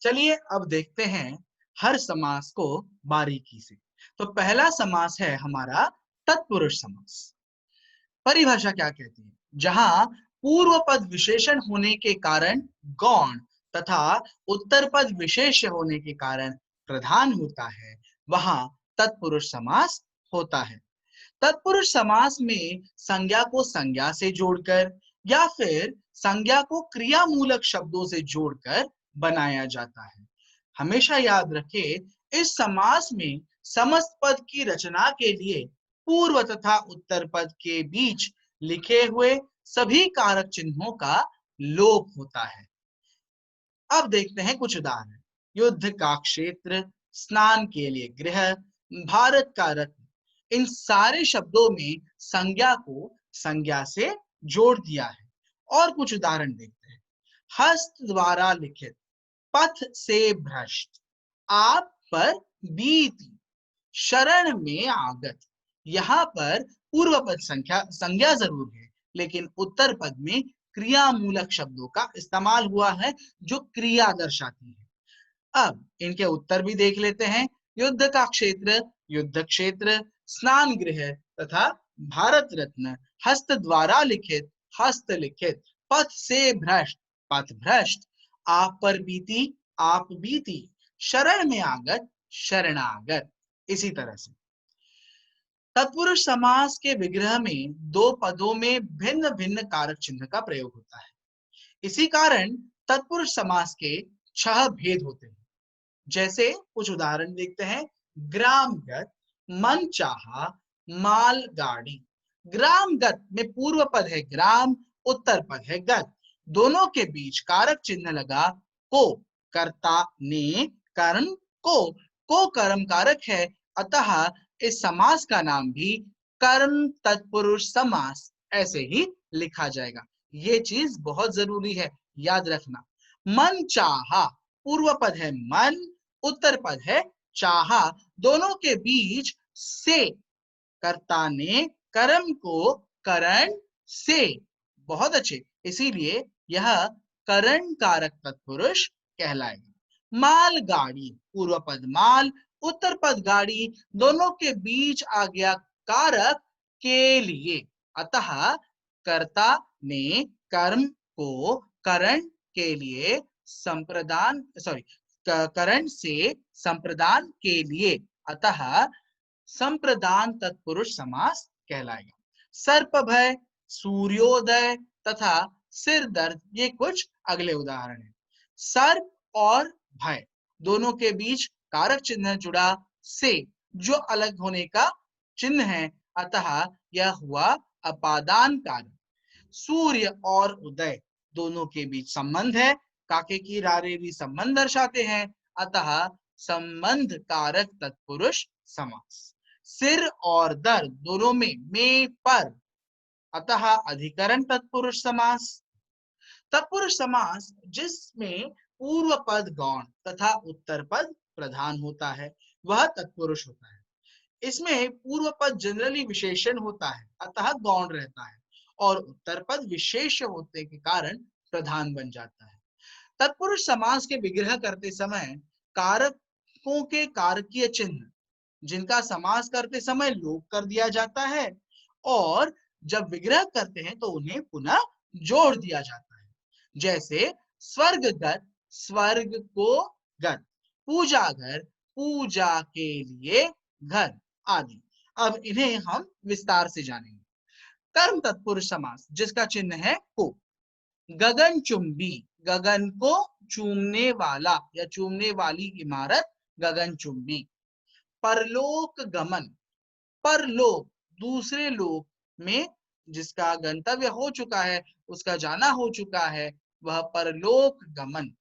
चलिए अब देखते हैं हर समास को बारीकी से। तो पहला समास है हमारा तत्पुरुष समास। परिभाषा क्या कहती है? जहां पूर्व पद विशेषण होने के कारण गौण तथा उत्तर पद विशेष होने के कारण प्रधान होता है, वहां तत्पुरुष समास होता है। तत्पुरुष समास में संज्ञा को संज्ञा से जोड़कर या फिर संज्ञा को क्रिया मूलक शब्दों से जोड़कर बनाया जाता है। हमेशा याद रखें, इस समास में समस्त पद की रचना के लिए पूर्व तथा उत्तर पद के बीच लिखे हुए सभी कारक चिन्हों का लोप होता है। अब देखते हैं कुछ उदाहरण। युद्ध का क्षेत्र, स्नान के लिए गृह, भारत का रत्न, इन सारे शब्दों में संज्ञा को संज्ञा से जोड़ दिया है। और कुछ उदाहरण देखते हैं। हस्त द्वारा लिखित, पथ से भ्रष्ट, आप पर बीती, शरण में आगत। यहाँ पर पूर्व पद संज्ञा जरूर है, लेकिन उत्तर पद में क्रिया मूलक शब्दों का इस्तेमाल हुआ है जो क्रिया दर्शाती है। अब इनके उत्तर भी देख लेते हैं। युद्ध का क्षेत्र, युद्ध क्षेत्र, स्नान गृह तथा भारत रत्न, हस्त द्वारा लिखित, हस्त लिखित, पथ से भ्रष्ट, पथ भ्रष्ट, आप पर बीती, आप बीती, शरण में आगत, शरणागत। इसी तरह से तत्पुरुष समास के विग्रह में दो पदों में भिन्न भिन्न कारक चिन्ह का प्रयोग होता है। इसी कारण तत्पुरुष समास के 6 भेद होते हैं। जैसे कुछ उदाहरण देखते हैं। ग्रामगत, मन चाहा, मालगाड़ी। ग्रामगत में पूर्व पद है ग्राम, उत्तर पद है गत, दोनों के बीच कारक चिन्ह लगा को, कर्ता ने कर्म को कर्म कारक है, अतः इस समास का नाम भी कर्म तत्पुरुष समास ऐसे ही लिखा जाएगा। ये चीज बहुत जरूरी है, याद रखना। मन चाहा, पूर्व पद है मन, उत्तर पद है चाहा, दोनों के बीच से, कर्ता ने कर्म को करण से। बहुत अच्छे, इसीलिए यह करण कारक तत्पुरुष कहलाएगा। मालगाड़ी, पूर्व पद माल, उत्तर पद गाड़ी, दोनों के बीच आ गया कारक के लिए, अतः कर्ता ने कर्म को करण के लिए संप्रदान करण से संप्रदान के लिए, अतः संप्रदान तत्पुरुष समास कहलाएगा। सर्प भय, सूर्योदय तथा सिर दर्द, ये कुछ अगले उदाहरण हैं। सर्प और भय दोनों के बीच कारक चिन्ह जुड़ा से, जो अलग होने का चिन्ह है, अतः यह हुआ अपादान कारक। सूर्य और उदय दोनों के बीच संबंध है, काके की रारेरी संबंध दर्शाते हैं, अतः संबंध कारक तत्पुरुष समास। सिर और दर्द दोनों में पर, अतः अधिकरण तत्पुरुष समास। तत्पुरुष समास जिसमें पूर्व पद गौण तथा उत्तर पद प्रधान होता है, वह तत्पुरुष होता है। इसमें पूर्व पद जनरली विशेषण होता है, अतः गौण रहता है, और उत्तर पद विशेष होने के कारण प्रधान बन जाता है। तत्पुरुष समास के विग्रह करते समय कारकों के कारकीय चिन्ह, जिनका समास करते समय लोप कर दिया जाता है, और जब विग्रह करते हैं तो उन्हें पुनः जोड़ दिया जाता है। जैसे स्वर्गगत, स्वर्ग को गत, पूजा घर, पूजा के लिए घर आदि। अब इन्हें हम विस्तार से जानेंगे। कर्म तत्पुरुष समास जिसका चिन्ह है को। गगन चुंबी, गगन को चूमने वाला या चूमने वाली इमारत गगन चुंबी। परलोक गमन, परलोक दूसरे लोक में जिसका गंतव्य हो चुका है, उसका जाना हो चुका है, वह परलोक गमन।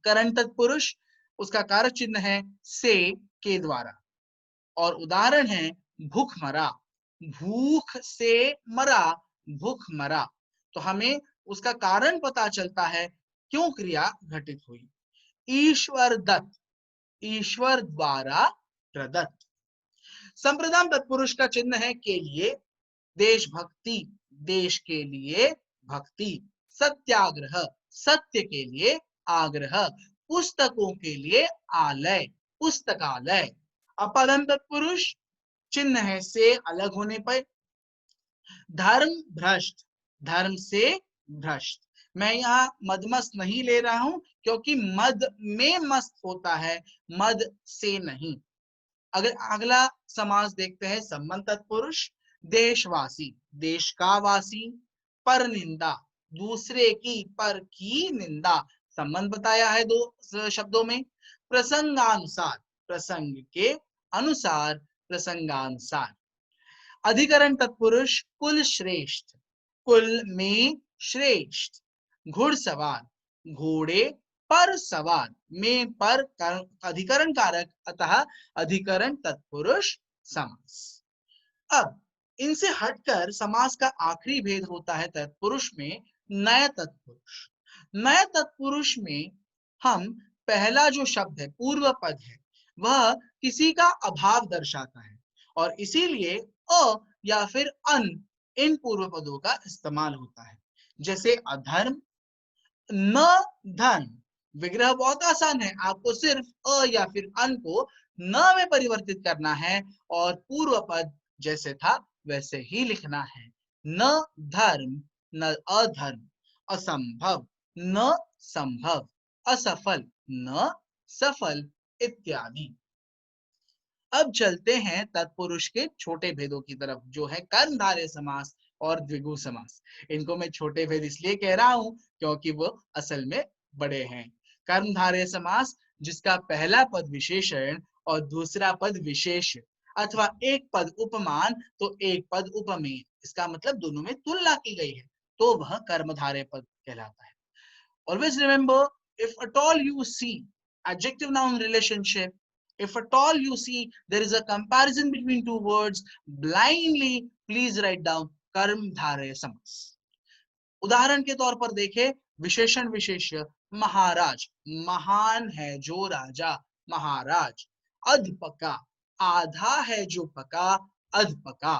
करण तत्पुरुष, उसका कारक चिन्ह है से के द्वारा, और उदाहरण है भूखमरा, भूख से मरा, भूख मरा। तो हमें उसका कारण पता चलता है क्यों क्रिया घटित हुई। ईश्वर दत्त, ईश्वर द्वारा प्रदत्त। संप्रदान तत्पुरुष का चिन्ह है के लिए, देशभक्ति, देश के लिए भक्ति। सत्याग्रह, सत्य के लिए आग्रह, पुस्तकों के लिए आलय, पुस्तकालय। अपधन तत्पुरुष चिन्ह है से अलग होने पर। धर्म भ्रष्ट, धर्म से भ्रष्ट। मैं यहाँ मदमस्त नहीं ले रहा हूं क्योंकि मद में मस्त होता है, मद से नहीं। अगर अगला समास देखते हैं, संबंध तत्पुरुष। देशवासी, देश का वासी। पर निंदा, दूसरे की, पर की निंदा। संबंध बताया है दो शब्दों में। प्रसंगानुसार, प्रसंग के अनुसार, प्रसंगानुसार। अधिकरण तत्पुरुष कुल श्रेष्ठ, कुल में श्रेष्ठ। घुड़सवार, घोड़े पर सवार, में पर अधिकरण कारक, अतः अधिकरण तत्पुरुष समास। अब इनसे हटकर समास का आखिरी भेद होता है तत्पुरुष में, नय तत्पुरुष। नय तत्पुरुष में हम पहला जो शब्द है, पूर्व पद है, वह किसी का अभाव दर्शाता है और इसीलिए अ या फिर अन, इन पूर्व पदों का इस्तेमाल होता है। जैसे अधर्म, न धन। विग्रह बहुत आसान है, आपको सिर्फ अ या फिर अन को न में परिवर्तित करना है और पूर्व पद जैसे था वैसे ही लिखना है। न धर्म, न अधर्म। असंभव, न संभव। असफल, न सफल, इत्यादि। अब चलते हैं तत्पुरुष के छोटे भेदों की तरफ, जो है कर्मधारय समास और द्विगु समास। इनको मैं छोटे भेद इसलिए कह रहा हूं क्योंकि वो असल में बड़े हैं। कर्मधारय समास, जिसका पहला पद विशेषण और दूसरा पद विशेष, अथवा एक पद उपमान तो एक पद उपमेय, इसका मतलब दोनों में तुलना की गई है, तो वह कर्मधारय पद कहलाता है। Always remember, if at all you see adjective noun relationship, if at all you see there is a comparison between two words, blindly please write down कर्म धारय समास। उदाहरण के तौर पर देखें, विशेषण विशेष्य महाराज, महान है जो राजा, महाराज। अधपका, आधा है जो पका, अधपका।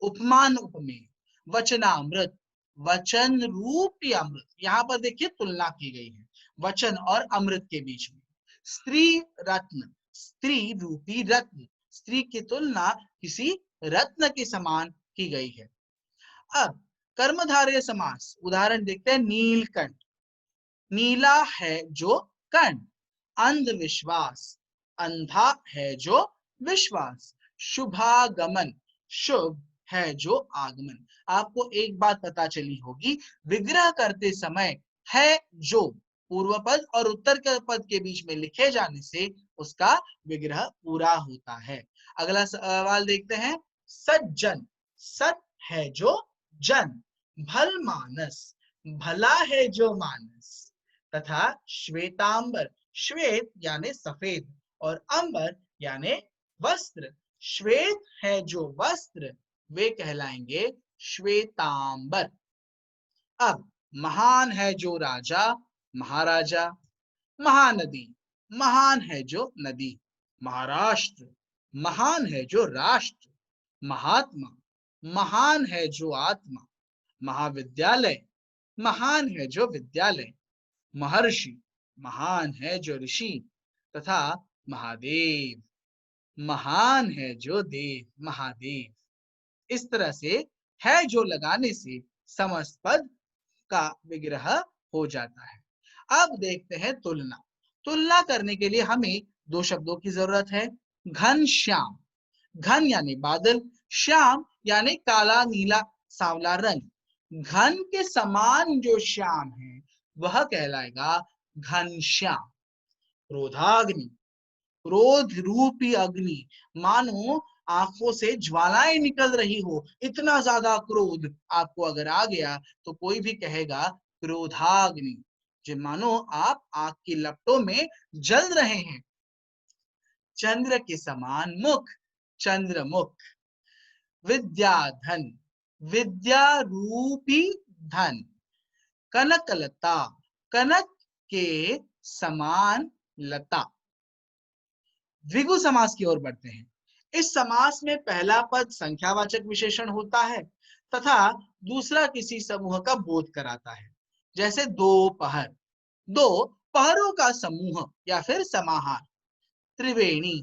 उपमान उपमेय। वचनामृत, वचन रूपी अमृत। यहाँ पर देखिए तुलना की गई है वचन और अमृत के बीच में। स्त्री रत्न, स्त्री रूपी रत्न। स्त्री की तुलना किसी रत्न के समान की गई है। अब कर्मधारय समास, उदाहरण देखते हैं, नीलकंठ, नीला है जो कंठ। अंधविश्वास, अंधा है जो विश्वास। शुभागमन, शुभ है जो आगमन। आपको एक बात पता चली होगी, विग्रह करते समय है जो पूर्व पद और उत्तर के पद के बीच में लिखे जाने से उसका विग्रह पूरा होता है। अगला सवाल देखते हैं, सज्जन, सत है जो जन। भल मानस, भला है जो मानस। तथा श्वेतांबर, श्वेत यानी सफेद और अंबर यानी वस्त्र। श्वेत है जो वस्त्र, वे कहलाएंगे श्वेतांबर। अब महान है जो राजा, महाराजा। महानदी, महान है जो नदी। महाराष्ट्र, महान है जो राष्ट्र। महात्मा, महान है जो आत्मा। महाविद्यालय, महान है जो विद्यालय। महर्षि, महान है जो ऋषि। तथा महादेव, महान है जो देव, महादेव। इस तरह से है जो लगाने से समस्त पद का विग्रह हो जाता है। अब देखते हैं तुलना। तुलना करने के लिए हमें दो शब्दों की जरूरत है। घन श्याम, घन यानी बादल, श्याम यानी काला नीला सांवला रंग। घन के समान जो श्याम है वह कहलाएगा घनश्याम। क्रोधाग्नि, क्रोध रूपी अग्नि, मानो आंखों से ज्वालाएं निकल रही हो, इतना ज्यादा क्रोध आपको अगर आ गया तो कोई भी कहेगा क्रोधाग्नि, जो मानो आप आग की लपटों में जल रहे हैं। चंद्र के समान मुख, चंद्रमुख। विद्याधन, विद्या रूपी धन। कनकलता, कनक के समान लता। द्विगु समास की ओर बढ़ते हैं। इस समास में पहला पद संख्यावाचक विशेषण होता है तथा दूसरा किसी समूह का बोध कराता है। जैसे दोपहर, दो पहरों का समूह या फिर समाहार। त्रिवेणी,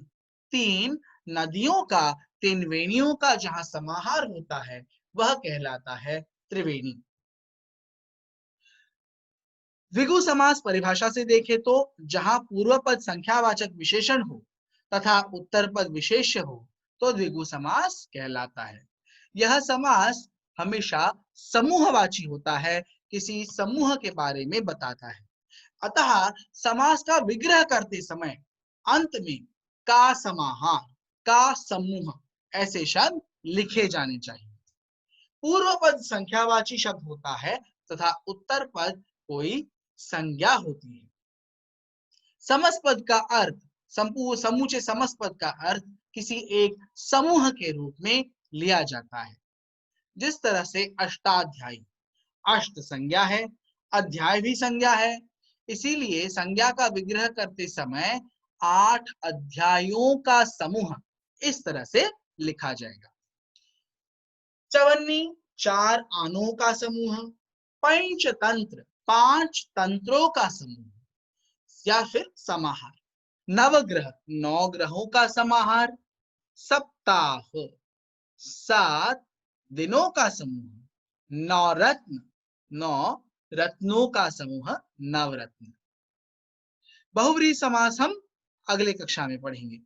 3 नदियों का, 3 वेणियों का जहां समाहार होता है वह कहलाता है त्रिवेणी। द्विगु समास परिभाषा से देखें तो जहां पूर्व पद संख्यावाचक विशेषण हो तथा उत्तर पद विशेष्य हो तो द्विगु समास कहलाता है। यह समास हमेशा समूहवाची होता है, किसी समूह के बारे में बताता है। अतः समास का विग्रह करते समय अंत में का समाहार, का समूह ऐसे शब्द लिखे जाने चाहिए। पूर्व पद संख्यावाची शब्द होता है तथा उत्तर पद कोई संज्ञा होती है। समस्पद का अर्थ, समूचे समस्पद का अर्थ किसी एक समूह के रूप में लिया जाता है। जिस तरह से अष्टाध्यायी, अष्ट संज्ञा है, अध्याय भी संज्ञा है, इसीलिए संज्ञा का विग्रह करते समय 8 अध्यायों का समूह इस तरह से लिखा जाएगा। चवन्नी, 4 आनों का समूह। पंचतंत्र, 5 तंत्रों का समूह या फिर समाहार। नवग्रह, 9 ग्रहों का समाहार। सप्ताह, 7 दिनों का समूह। नवरत्न, 9 रत्नों का समूह नवरत्न। बहुव्रीहि समास हम अगले कक्षा में पढ़ेंगे।